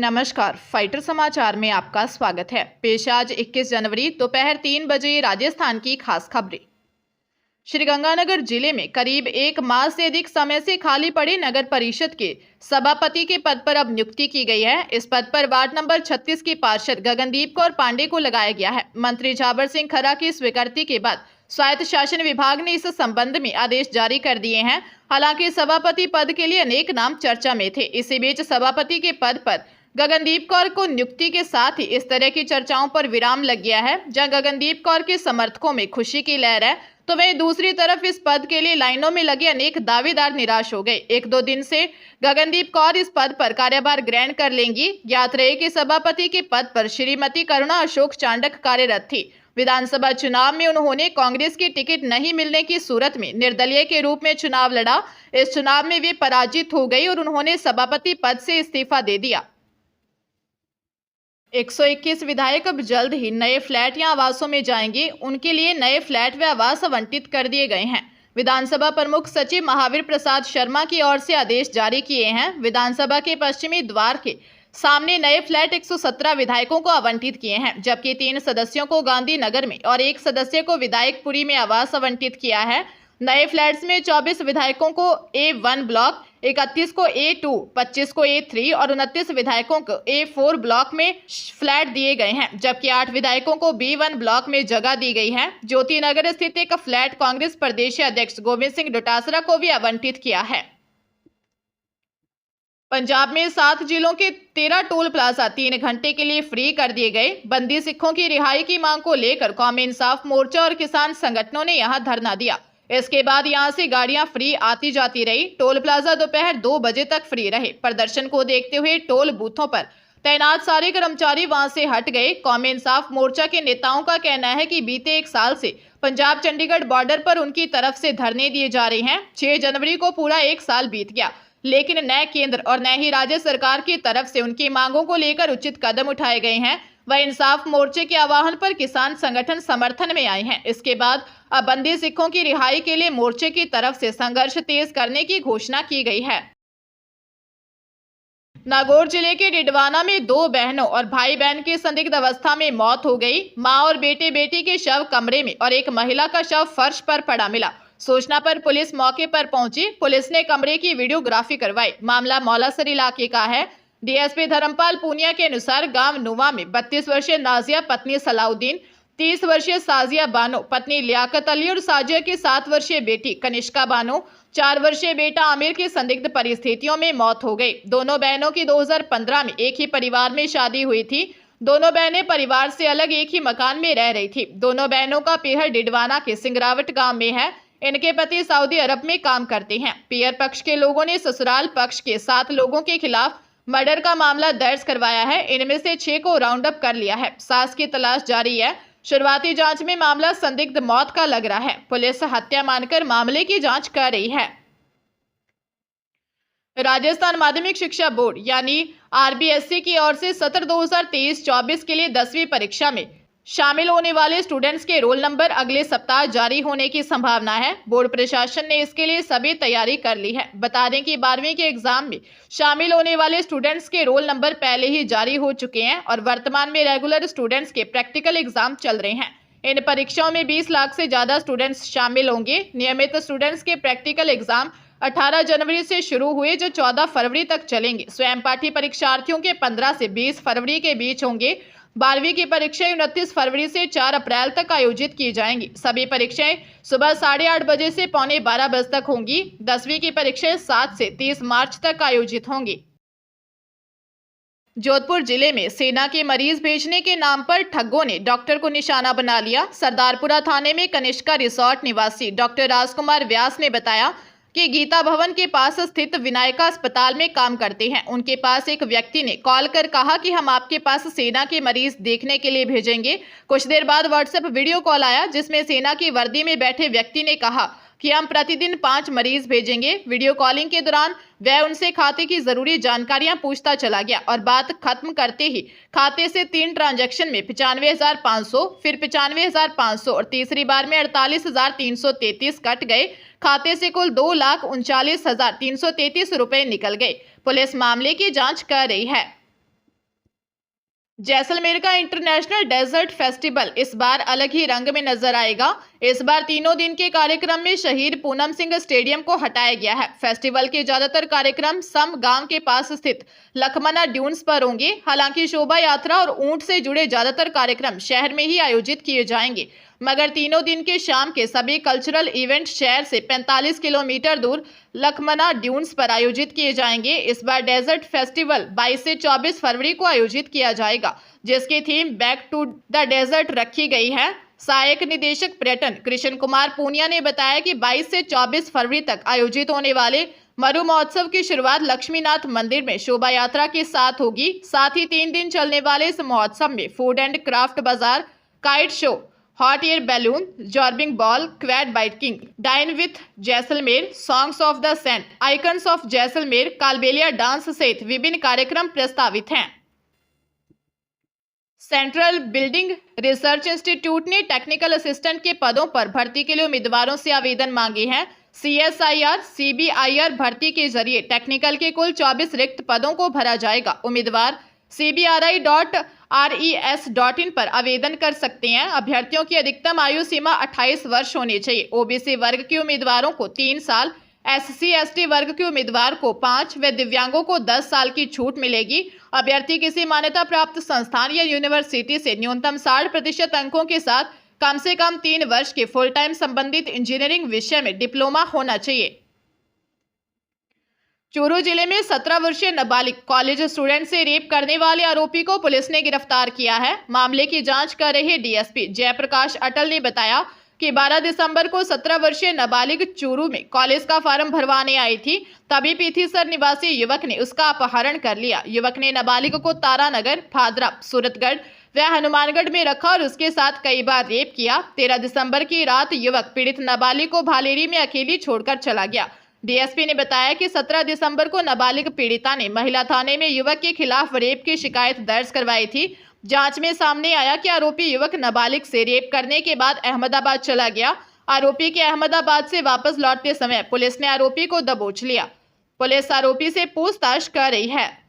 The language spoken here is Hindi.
नमस्कार, फाइटर समाचार में आपका स्वागत है। पेश आज 21 जनवरी दोपहर 3 बजे राजस्थान की खास खबरें। श्रीगंगानगर जिले में करीब एक माह से अधिक समय से खाली पड़े नगर परिषद के सभापति के पद पर अब नियुक्ति की गई है। इस पद पर वार्ड नंबर 36 की पार्षद गगनदीप कौर पांडे को लगाया गया है। मंत्री झाबर सिंह खरा की स्वीकृति के बाद स्वायत्त शासन विभाग ने इस संबंध में आदेश जारी कर दिए हैं। हालांकि सभापति पद के लिए अनेक नाम चर्चा में थे। इसी बीच सभापति के पद पर गगनदीप कौर को नियुक्ति के साथ ही इस तरह की चर्चाओं पर विराम लग गया है। जहां गगनदीप कौर के समर्थकों में खुशी की लहर है, तो वहीं दूसरी तरफ इस पद के लिए लाइनों में लगे अनेक दावेदार निराश हो गए। 1-2 दिन से गगनदीप कौर इस पद पर कार्यभार ग्रहण कर लेंगी। ज्ञात रहे कि सभापति के पद पर श्रीमती करुणा अशोक चांडक कार्यरत थी। विधानसभा चुनाव में उन्होंने कांग्रेस की टिकट नहीं मिलने की सूरत में निर्दलीय के रूप में चुनाव लड़ा। इस चुनाव में वे पराजित हो गई और उन्होंने सभापति पद से इस्तीफा दे दिया। 121 विधायक अब जल्द ही नए फ्लैट या आवासों में जाएंगे। उनके लिए नए फ्लैट व आवास आवंटित कर दिए गए हैं। विधानसभा प्रमुख सचिव महावीर प्रसाद शर्मा की ओर से आदेश जारी किए हैं। विधानसभा के पश्चिमी द्वार के सामने नए फ्लैट 117 विधायकों को आवंटित किए हैं, जबकि 3 सदस्यों को गांधीनगर में और 1 सदस्य को विधायकपुरी में आवास आवंटित किया है। नए फ्लैट्स में 24 विधायकों को A1 ब्लॉक, 31 को A2, 25 को A3 और 29 विधायकों को A4 ब्लॉक में फ्लैट दिए गए हैं, जबकि 8 विधायकों को B1 ब्लॉक में जगह दी गई है। ज्योति नगर स्थित एक फ्लैट कांग्रेस प्रदेश अध्यक्ष गोविंद सिंह डोटासरा को भी आवंटित किया है। पंजाब में 7 जिलों के 13 टोल प्लाजा 3 घंटे के लिए फ्री कर दिए गए। बंदी सिखों की रिहाई की मांग को लेकर कौमी इंसाफ मोर्चा और किसान संगठनों ने यहां धरना दिया। इसके बाद यहां से गाड़ियां फ्री आती जाती रही। टोल प्लाजा दोपहर 2 बजे तक फ्री रहे। प्रदर्शन को देखते हुए टोल बूथों पर तैनात सारे कर्मचारी वहां से हट गए। कौमी इंसाफ मोर्चा के नेताओं का कहना है कि बीते 1 साल से पंजाब चंडीगढ़ बॉर्डर पर उनकी तरफ से धरने दिए जा रहे हैं। 6 जनवरी को पूरा 1 साल बीत गया, लेकिन न केंद्र और न ही राज्य सरकार की तरफ से उनकी मांगों को लेकर उचित कदम उठाए गए हैं। वह इंसाफ मोर्चे के आह्वान पर किसान संगठन समर्थन में आए हैं। इसके बाद अब बंदी सिखों की रिहाई के लिए मोर्चे की तरफ से संघर्ष तेज करने की घोषणा की गई है। नागौर जिले के डिडवाना में 2 बहनों और भाई बहन की संदिग्ध अवस्था में मौत हो गई। मां और बेटी के शव कमरे में और एक महिला का शव फर्श पर पड़ा मिला। सूचना पर पुलिस मौके पर पहुंची। पुलिस ने कमरे की वीडियोग्राफी करवाई। मामला मौलासर इलाके का है। डीएसपी धर्मपाल पूनिया के अनुसार गांव नुवा में 32 वर्षीय नाजिया पत्नी सलाउद्दीन, 30 वर्षीय साजिया बानो पत्नी लियाकत अली और साजिया की 7 वर्षीय बेटी कनिष्का बानो, 4 वर्षीय बेटा आमिर की संदिग्ध परिस्थितियों में मौत हो गई। दोनों बहनों की 2015 में एक ही परिवार में शादी हुई थी। दोनों बहनें परिवार से अलग एक ही मकान में रह रही थी। दोनों बहनों का पीहर डिडवाना के सिंगरावट गांव में है। इनके पति सऊदी अरब में काम करते हैं। पीहर पक्ष के लोगों ने ससुराल पक्ष के 7 लोगों के खिलाफ मर्डर का मामला दर्ज करवाया है। इनमें से 6 को राउंड अप कर लिया है। सास की तलाश जारी है। शुरुआती जांच में मामला संदिग्ध मौत का लग रहा है। पुलिस हत्या मानकर मामले की जांच कर रही है। राजस्थान माध्यमिक शिक्षा बोर्ड यानी RBSC की ओर से सत्र 2023-24 के लिए 10वीं परीक्षा में शामिल होने वाले स्टूडेंट्स के रोल नंबर अगले सप्ताह जारी होने की संभावना है। बोर्ड प्रशासन ने इसके लिए सभी तैयारी कर ली है। बता दें कि 12वीं के एग्जाम में शामिल होने वाले स्टूडेंट्स के रोल नंबर पहले ही जारी हो चुके हैं और वर्तमान में रेगुलर स्टूडेंट्स के प्रैक्टिकल एग्जाम चल रहे हैं। इन परीक्षाओं में 20 लाख से ज्यादा स्टूडेंट्स शामिल होंगे। नियमित स्टूडेंट्स के प्रैक्टिकल एग्जाम 18 जनवरी से शुरू हुए जो 14 फरवरी तक चलेंगे। स्वयं पाठी परीक्षार्थियों के 15 से 20 फरवरी के बीच होंगे। 12वीं की परीक्षाएं 29 फरवरी से 4 अप्रैल तक आयोजित की जाएंगी। सभी परीक्षाएं सुबह 8:30 बजे से पौने 12 बजे तक होंगी। 10वीं की परीक्षाएं 7 से 30 मार्च तक आयोजित होंगी। जोधपुर जिले में सेना के मरीज भेजने के नाम पर ठगों ने डॉक्टर को निशाना बना लिया। सरदारपुरा थाने में कनिष्का रिसोर्ट निवासी डॉक्टर राजकुमार व्यास ने बताया कि गीता भवन के पास स्थित विनायका अस्पताल में काम करते हैं। उनके पास एक व्यक्ति ने कॉल कर कहा कि हम आपके पास सेना के मरीज देखने के लिए भेजेंगे। कुछ देर बाद व्हाट्सएप वीडियो कॉल आया, जिसमें सेना की वर्दी में बैठे व्यक्ति ने कहा कि हम प्रतिदिन 5 मरीज भेजेंगे। वीडियो कॉलिंग के दौरान वह उनसे खाते की जरूरी जानकारियां पूछता चला गया और बात खत्म करते ही खाते से 3 ट्रांजैक्शन में 95,500, फिर 95,500 और तीसरी बार में 48,333 कट गए। खाते से कुल 2,39,333 रुपए निकल गए। पुलिस मामले की जांच कर रही है। जैसलमेर का इंटरनेशनल डेजर्ट फेस्टिवल इस बार अलग ही रंग में नजर आएगा। इस बार तीनों दिन के कार्यक्रम में शहीद पूनम सिंह स्टेडियम को हटाया गया है। फेस्टिवल के ज्यादातर कार्यक्रम सम गांव के पास स्थित लखमना ड्यून्स पर होंगे। हालांकि शोभा यात्रा और ऊंट से जुड़े ज्यादातर कार्यक्रम शहर में ही आयोजित किए जाएंगे, मगर तीनों दिन के शाम के सभी कल्चरल इवेंट शहर से 45 किलोमीटर दूर लखमना ड्यून्स पर आयोजित किए जाएंगे। इस बार डेजर्ट फेस्टिवल 22 से 24 फरवरी को आयोजित किया जाएगा, जिसकी theme back to the desert रखी गई है। सहायक निदेशक पर्यटन कृष्ण कुमार पूनिया ने बताया कि 22 से 24 फरवरी तक आयोजित होने वाले मरु महोत्सव की शुरुआत लक्ष्मीनाथ मंदिर में शोभा यात्रा के साथ होगी। साथ ही 3 दिन चलने वाले इस महोत्सव में फूड एंड क्राफ्ट बाजार, kite show, hot air balloon, zorbing ball, quad biking, dine with Jaisalmer, songs of the sand, icons of Jaisalmer, Kalbelia dance सहित विभिन्न कार्यक्रम प्रस्तावित हैं। सेंट्रल बिल्डिंग रिसर्च इंस्टीट्यूट ने टेक्निकल असिस्टेंट के पदों पर भर्ती के लिए उम्मीदवारों से आवेदन मांगे हैं। CSIR CBIR भर्ती के जरिए टेक्निकल के कुल 24 रिक्त पदों को भरा जाएगा। उम्मीदवार cbri.res.in पर आवेदन कर सकते हैं। अभ्यर्थियों की अधिकतम आयु सीमा 28 वर्ष होनी चाहिए। OBC वर्ग के उम्मीदवारों को 3 साल, SC/ST वर्ग के उम्मीदवार को 5 व दिव्यांगों को 10 साल की छूट मिलेगी। अभ्यर्थी किसी मान्यता प्राप्त संस्थान या यूनिवर्सिटी से न्यूनतम 60% अंकों के साथ कम से कम 3 वर्ष के फुल टाइम संबंधित इंजीनियरिंग विषय में डिप्लोमा होना चाहिए। चूरू जिले में 17 वर्षीय नाबालिग कॉलेज स्टूडेंट से रेप करने वाले आरोपी को पुलिस ने गिरफ्तार किया है। मामले की जांच कर रहे DSP जयप्रकाश अटल ने बताया कि 12 दिसंबर को 17 वर्षीय नाबालिग चूरू में कॉलेज का फॉर्म भरवाने आई थी। तभी पीथीसर निवासी युवक ने उसका अपहरण कर लिया। युवक ने नाबालिग को तारानगर, भादरा, सूरतगढ़ व हनुमानगढ़ में रखा और उसके साथ कई बार रेप किया। 13 दिसंबर की रात युवक पीड़ित नाबालिग को भालेरी में अकेली छोड़कर चला गया। DSP ने बताया कि 17 दिसंबर को नाबालिग पीड़िता ने महिला थाने में युवक के खिलाफ रेप की शिकायत दर्ज करवाई थी। जांच में सामने आया कि आरोपी युवक नाबालिग से रेप करने के बाद अहमदाबाद चला गया। आरोपी के अहमदाबाद से वापस लौटते समय पुलिस ने आरोपी को दबोच लिया। पुलिस आरोपी से पूछताछ कर रही है।